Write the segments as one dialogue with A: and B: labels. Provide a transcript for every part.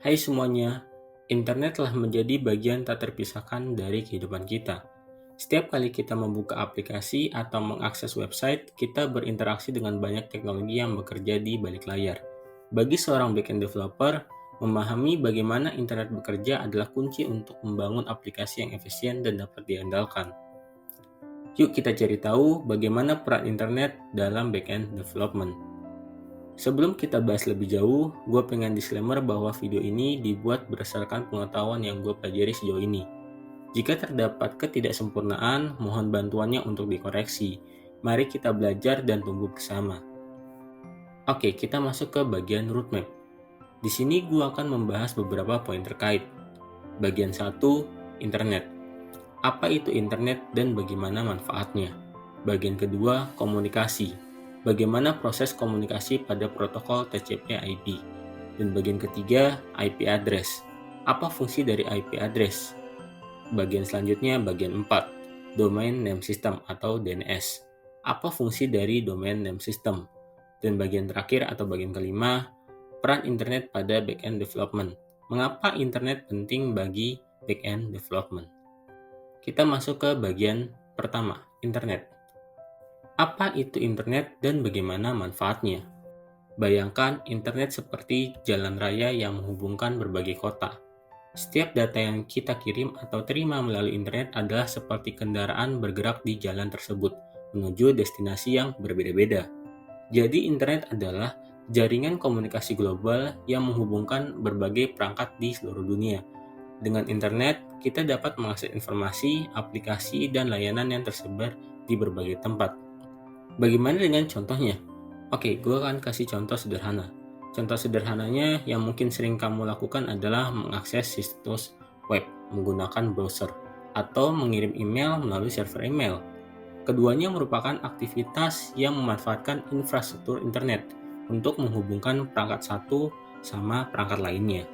A: Hai semuanya, internet telah menjadi bagian tak terpisahkan dari kehidupan kita. Setiap kali kita membuka aplikasi atau mengakses website, kita berinteraksi dengan banyak teknologi yang bekerja di balik layar. Bagi seorang backend developer, memahami bagaimana internet bekerja adalah kunci untuk membangun aplikasi yang efisien dan dapat diandalkan. Yuk kita cari tahu bagaimana peran internet dalam backend development. Sebelum kita bahas lebih jauh, gue pengen disclaimer bahwa video ini dibuat berdasarkan pengetahuan yang gue pelajari sejauh ini. Jika terdapat ketidaksempurnaan, mohon bantuannya untuk dikoreksi. Mari kita belajar dan tumbuh bersama. Oke, kita masuk ke bagian roadmap. Di sini gue akan membahas beberapa poin terkait. Bagian 1, internet. Apa itu internet dan bagaimana manfaatnya? Bagian kedua, komunikasi. Bagaimana proses komunikasi pada protokol TCP/IP? Dan bagian ketiga, IP address. Apa fungsi dari IP address? Bagian selanjutnya, bagian 4, Domain Name System atau DNS. Apa fungsi dari Domain Name System? Dan bagian terakhir atau bagian kelima, peran internet pada backend development. Mengapa internet penting bagi backend development? Kita masuk ke bagian pertama, internet. Apa itu internet dan bagaimana manfaatnya? Bayangkan internet seperti jalan raya yang menghubungkan berbagai kota. Setiap data yang kita kirim atau terima melalui internet adalah seperti kendaraan bergerak di jalan tersebut menuju destinasi yang berbeda-beda. Jadi internet adalah jaringan komunikasi global yang menghubungkan berbagai perangkat di seluruh dunia. Dengan internet, kita dapat mengakses informasi, aplikasi, dan layanan yang tersebar di berbagai tempat. Bagaimana dengan contohnya? Oke, gue akan kasih contoh sederhana. Contoh sederhananya yang mungkin sering kamu lakukan adalah mengakses situs web menggunakan browser atau mengirim email melalui server email. Keduanya merupakan aktivitas yang memanfaatkan infrastruktur internet untuk menghubungkan perangkat satu sama perangkat lainnya.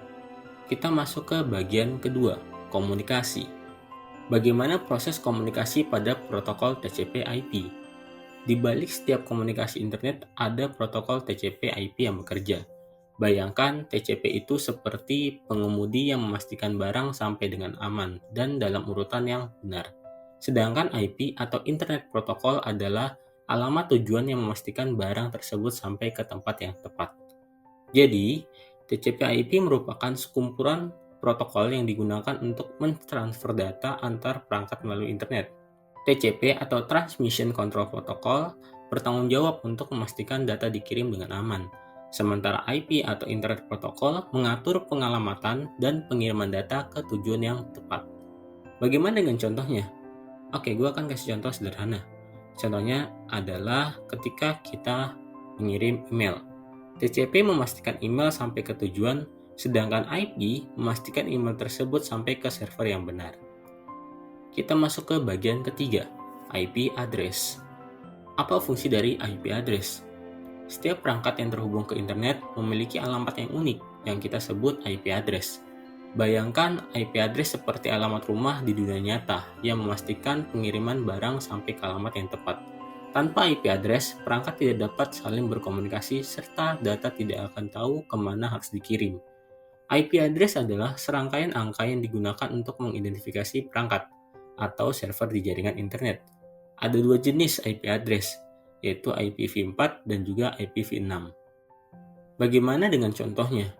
A: Kita masuk ke bagian kedua, komunikasi. Bagaimana proses komunikasi pada protokol TCP/IP? Di balik setiap komunikasi internet ada protokol TCP/IP yang bekerja. Bayangkan TCP itu seperti pengemudi yang memastikan barang sampai dengan aman dan dalam urutan yang benar. Sedangkan IP atau Internet Protocol adalah alamat tujuan yang memastikan barang tersebut sampai ke tempat yang tepat. Jadi, TCP/IP merupakan sekumpulan protokol yang digunakan untuk mentransfer data antar perangkat melalui internet. TCP atau Transmission Control Protocol bertanggung jawab untuk memastikan data dikirim dengan aman. Sementara IP atau Internet Protocol mengatur pengalamatan dan pengiriman data ke tujuan yang tepat. Bagaimana dengan contohnya? Oke, gue akan kasih contoh sederhana. Contohnya adalah ketika kita mengirim email. TCP memastikan email sampai ke tujuan, sedangkan IP memastikan email tersebut sampai ke server yang benar. Kita masuk ke bagian ketiga, IP address. Apa fungsi dari IP address? Setiap perangkat yang terhubung ke internet memiliki alamat yang unik yang kita sebut IP address. Bayangkan IP address seperti alamat rumah di dunia nyata yang memastikan pengiriman barang sampai ke alamat yang tepat. Tanpa IP address, perangkat tidak dapat saling berkomunikasi serta data tidak akan tahu kemana harus dikirim. IP address adalah serangkaian angka yang digunakan untuk mengidentifikasi perangkat atau server di jaringan internet. Ada dua jenis IP address, yaitu IPv4 dan juga IPv6. Bagaimana dengan contohnya?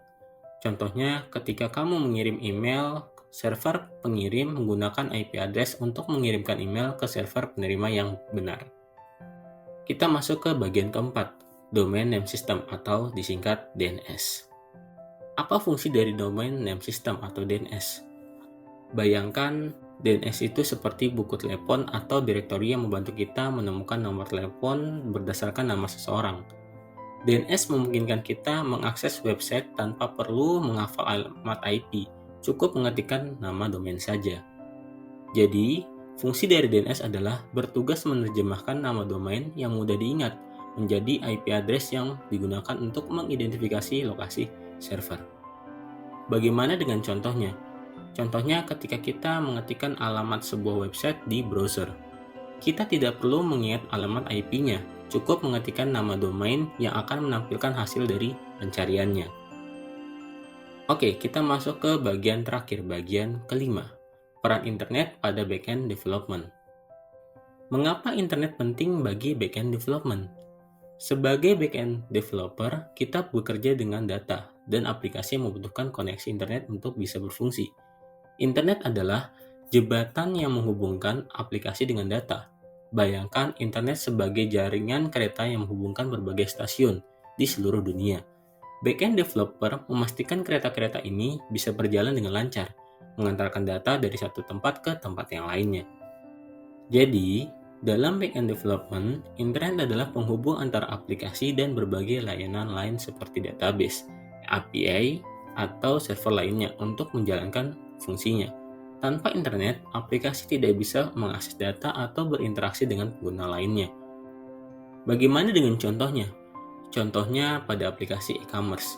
A: Contohnya, ketika kamu mengirim email, server pengirim menggunakan IP address untuk mengirimkan email ke server penerima yang benar. Kita masuk ke bagian keempat, Domain Name System atau disingkat DNS. Apa fungsi dari Domain Name System atau DNS? Bayangkan DNS itu seperti buku telepon atau direktori yang membantu kita menemukan nomor telepon berdasarkan nama seseorang. DNS memungkinkan kita mengakses website tanpa perlu menghafal alamat IP, cukup mengetikkan nama domain saja. Jadi, fungsi dari DNS adalah bertugas menerjemahkan nama domain yang mudah diingat menjadi IP address yang digunakan untuk mengidentifikasi lokasi server. Bagaimana dengan contohnya? Contohnya ketika kita mengetikkan alamat sebuah website di browser. Kita tidak perlu mengingat alamat IP-nya, cukup mengetikkan nama domain yang akan menampilkan hasil dari pencariannya. Oke, kita masuk ke bagian terakhir, bagian kelima. Peran internet pada backend development. Mengapa internet penting bagi backend development? Sebagai backend developer, kita bekerja dengan data dan aplikasi yang membutuhkan koneksi internet untuk bisa berfungsi. Internet adalah jembatan yang menghubungkan aplikasi dengan data. Bayangkan internet sebagai jaringan kereta yang menghubungkan berbagai stasiun di seluruh dunia. Backend developer memastikan kereta-kereta ini bisa berjalan dengan lancar, mengantarkan data dari satu tempat ke tempat yang lainnya. Jadi, dalam backend development, internet adalah penghubung antara aplikasi dan berbagai layanan lain seperti database, API, atau server lainnya untuk menjalankan fungsinya. Tanpa internet, aplikasi tidak bisa mengakses data atau berinteraksi dengan pengguna lainnya. Bagaimana dengan contohnya? Contohnya pada aplikasi e-commerce.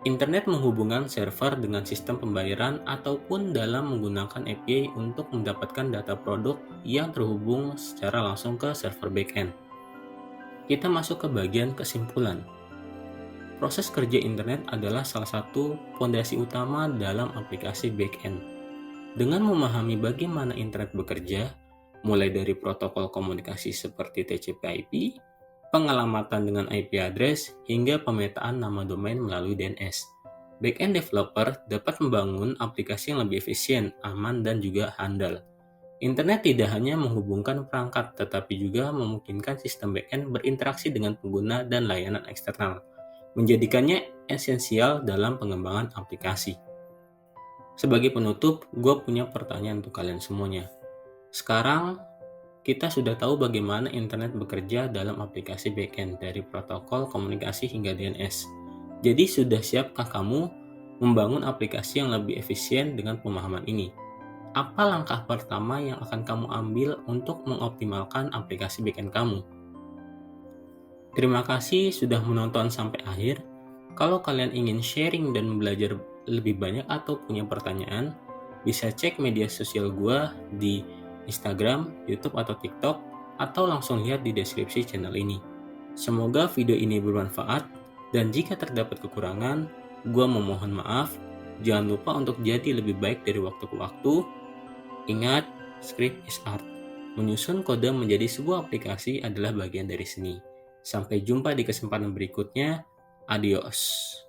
A: Internet menghubungkan server dengan sistem pembayaran ataupun dalam menggunakan API untuk mendapatkan data produk yang terhubung secara langsung ke server backend. Kita masuk ke bagian kesimpulan. Proses kerja internet adalah salah satu fondasi utama dalam aplikasi backend. Dengan memahami bagaimana internet bekerja, mulai dari protokol komunikasi seperti TCP/IP, pengalamatan dengan IP address, hingga pemetaan nama domain melalui DNS. Backend developer dapat membangun aplikasi yang lebih efisien, aman, dan juga handal. Internet tidak hanya menghubungkan perangkat, tetapi juga memungkinkan sistem backend berinteraksi dengan pengguna dan layanan eksternal, menjadikannya esensial dalam pengembangan aplikasi. Sebagai penutup, gue punya pertanyaan untuk kalian semuanya. Sekarang, kita sudah tahu bagaimana internet bekerja dalam aplikasi backend dari protokol komunikasi hingga DNS. Jadi sudah siapkah kamu membangun aplikasi yang lebih efisien dengan pemahaman ini? Apa langkah pertama yang akan kamu ambil untuk mengoptimalkan aplikasi backend kamu? Terima kasih sudah menonton sampai akhir. Kalau kalian ingin sharing dan belajar lebih banyak atau punya pertanyaan, bisa cek media sosial gua di Instagram, YouTube, atau TikTok, atau langsung lihat di deskripsi channel ini. Semoga video ini bermanfaat, dan jika terdapat kekurangan, gua memohon maaf. Jangan lupa untuk jadi lebih baik dari waktu ke waktu. Ingat, script is art. Menyusun kode menjadi sebuah aplikasi adalah bagian dari seni. Sampai jumpa di kesempatan berikutnya. Adios.